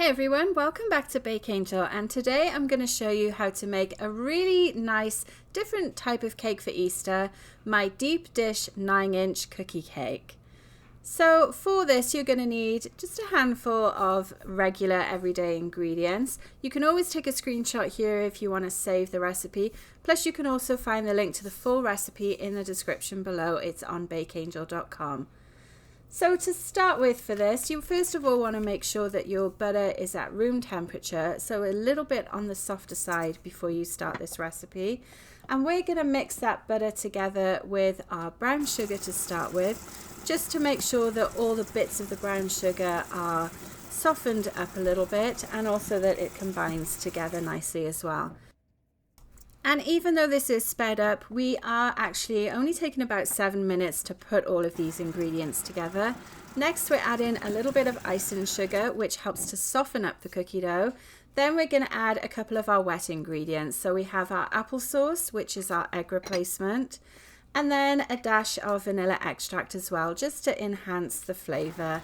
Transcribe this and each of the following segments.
Hey everyone, welcome back to Bake Angel, and today I'm going to show you how to make a really nice different type of cake for Easter, my deep dish 9-inch cookie cake. So for this you're going to need just a handful of regular everyday ingredients. You can always take a screenshot here if you want to save the recipe, plus you can also find the link to the full recipe in the description below. It's on bakeangel.com. So to start with for this, you first of all want to make sure that your butter is at room temperature, so a little bit on the softer side before you start this recipe. And we're going to mix that butter together with our brown sugar to start with, just to make sure that all the bits of the brown sugar are softened up a little bit, and also that it combines together nicely as well. And even though this is sped up, we are actually only taking about 7 minutes to put all of these ingredients together. Next, we're adding a little bit of icing sugar, which helps to soften up the cookie dough. Then we're going to add a couple of our wet ingredients. So we have our applesauce, which is our egg replacement, and then a dash of vanilla extract as well, just to enhance the flavor.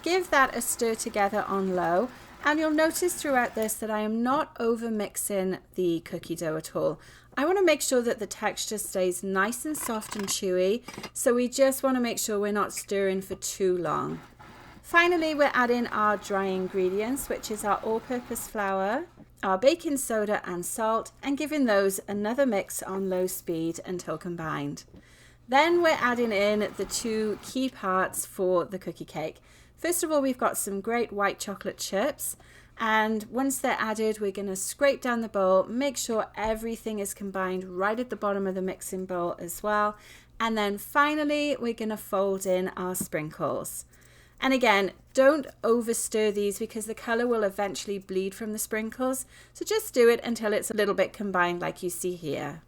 Give that a stir together on low. And you'll notice throughout this that I am not over mixing the cookie dough at all. I want to make sure that the texture stays nice and soft and chewy, so we just want to make sure we're not stirring for too long. Finally, we're adding our dry ingredients, which is our all-purpose flour, our baking soda and salt, and giving those another mix on low speed until combined. Then we're adding in the two key parts for the cookie cake. First of all, we've got some great white chocolate chips, and once they're added, we're going to scrape down the bowl, make sure everything is combined right at the bottom of the mixing bowl as well. And then finally, we're going to fold in our sprinkles. And again, don't over stir these because the color will eventually bleed from the sprinkles. So just do it until it's a little bit combined like you see here.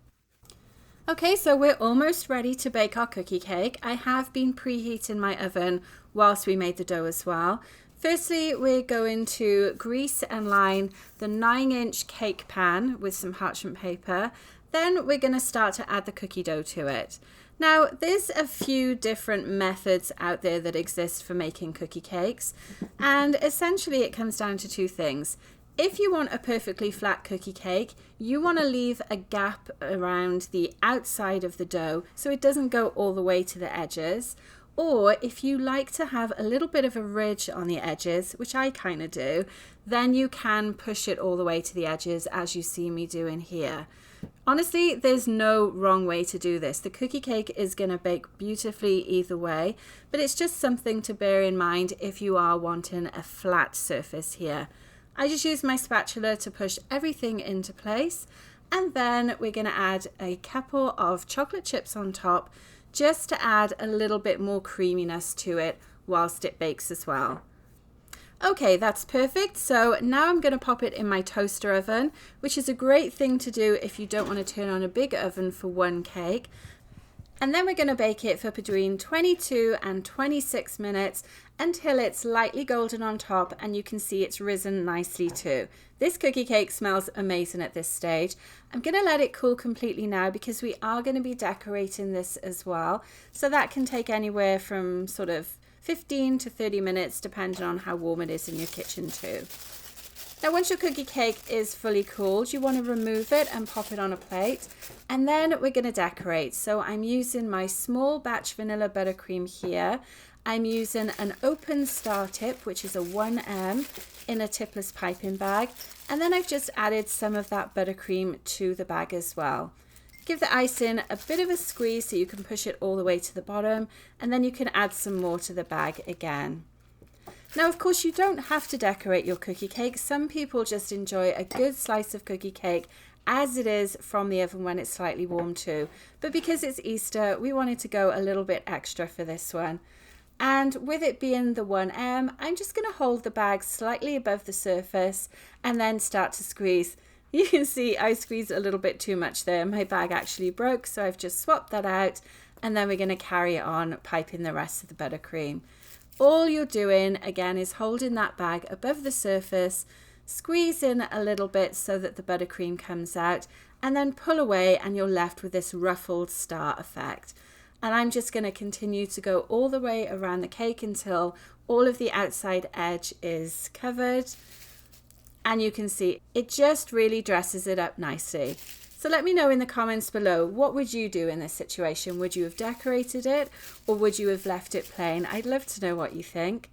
Okay, so we're almost ready to bake our cookie cake. I have been preheating my oven whilst we made the dough as well. Firstly, we're going to grease and line the 9-inch cake pan with some parchment paper. Then we're going to start to add the cookie dough to it. Now, there's a few different methods out there that exist for making cookie cakes, and essentially it comes down to two things. If you want a perfectly flat cookie cake, you want to leave a gap around the outside of the dough so it doesn't go all the way to the edges. Or if you like to have a little bit of a ridge on the edges, which I kind of do, then you can push it all the way to the edges as you see me doing here. Honestly, there's no wrong way to do this. The cookie cake is going to bake beautifully either way, but it's just something to bear in mind if you are wanting a flat surface here. I just use my spatula to push everything into place, and then we're going to add a couple of chocolate chips on top just to add a little bit more creaminess to it whilst it bakes as well. Okay, that's perfect. So now I'm going to pop it in my toaster oven, which is a great thing to do if you don't want to turn on a big oven for one cake. And then we're going to bake it for between 22 and 26 minutes until it's lightly golden on top and you can see it's risen nicely too. This cookie cake smells amazing at this stage. I'm going to let it cool completely now because we are going to be decorating this as well. So that can take anywhere from sort of 15 to 30 minutes depending on how warm it is in your kitchen too. Now once your cookie cake is fully cooled, you want to remove it and pop it on a plate, and then we're going to decorate. So I'm using my small batch vanilla buttercream here. I'm using an open star tip, which is a 1M in a tipless piping bag, and then I've just added some of that buttercream to the bag as well. Give the icing a bit of a squeeze so you can push it all the way to the bottom, and then you can add some more to the bag again. Now, of course, you don't have to decorate your cookie cake. Some people just enjoy a good slice of cookie cake as it is from the oven when it's slightly warm too. But because it's Easter, we wanted to go a little bit extra for this one. And with it being the 1M, I'm just going to hold the bag slightly above the surface and then start to squeeze. You can see I squeezed a little bit too much there. My bag actually broke, so I've just swapped that out. And then we're going to carry on piping the rest of the buttercream. All you're doing, again, is holding that bag above the surface, squeeze in a little bit so that the buttercream comes out, and then pull away and you're left with this ruffled star effect. And I'm just going to continue to go all the way around the cake until all of the outside edge is covered. and you can see it just really dresses it up nicely. So let me know in the comments below, what would you do in this situation? Would you have decorated it, or would you have left it plain? I'd love to know what you think.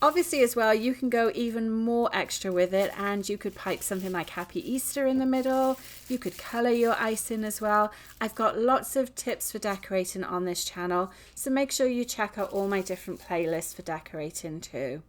Obviously as well, you can go even more extra with it, and you could pipe something like Happy Easter in the middle. You could colour your icing as well. I've got lots of tips for decorating on this channel, so make sure you check out all my different playlists for decorating too.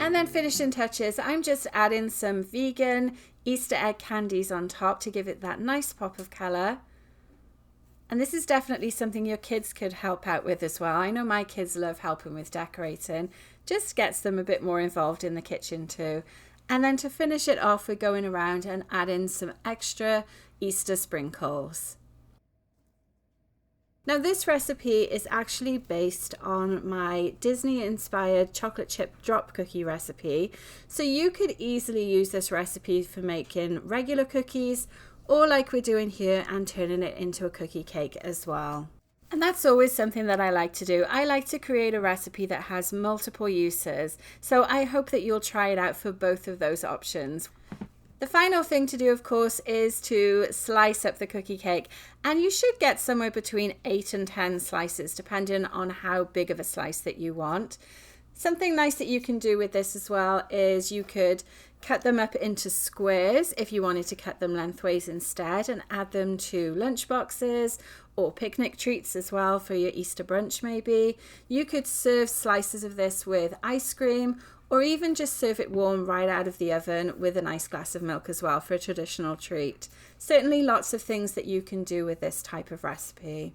And then finishing touches, I'm just adding some vegan Easter egg candies on top to give it that nice pop of colour. And this is definitely something your kids could help out with as well. I know my kids love helping with decorating. Just gets them a bit more involved in the kitchen too. And then to finish it off, we're going around and adding some extra Easter sprinkles. Now this recipe is actually based on my Disney inspired chocolate chip drop cookie recipe. So you could easily use this recipe for making regular cookies, or like we're doing here, and turning it into a cookie cake as well. And that's always something that I like to do. I like to create a recipe that has multiple uses. So I hope that you'll try it out for both of those options. The final thing to do, of course, is to slice up the cookie cake, and you should get somewhere between 8 and 10 slices depending on how big of a slice that you want. Something nice that you can do with this as well is you could cut them up into squares if you wanted to cut them lengthways instead, and add them to lunch boxes or picnic treats as well for your Easter brunch maybe. You could serve slices of this with ice cream, or even just serve it warm right out of the oven with a nice glass of milk as well for a traditional treat. Certainly lots of things that you can do with this type of recipe.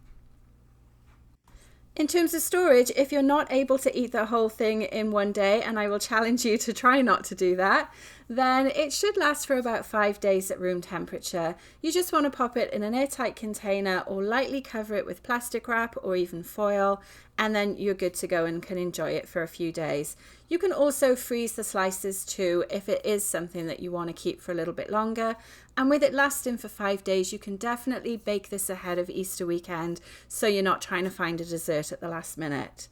In terms of storage, if you're not able to eat the whole thing in one day, and I will challenge you to try not to do that, then it should last for about 5 days at room temperature. You just want to pop it in an airtight container or lightly cover it with plastic wrap or even foil, and then you're good to go and can enjoy it for a few days. You can also freeze the slices too if it is something that you want to keep for a little bit longer. And with it lasting for 5 days, you can definitely bake this ahead of Easter weekend, so you're not trying to find a dessert at the last minute.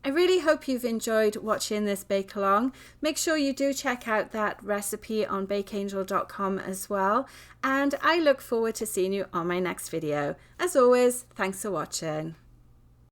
I really hope you've enjoyed watching this bake along. Make sure you do check out that recipe on bakeangel.com as well. And I look forward to seeing you on my next video. As always, thanks for watching.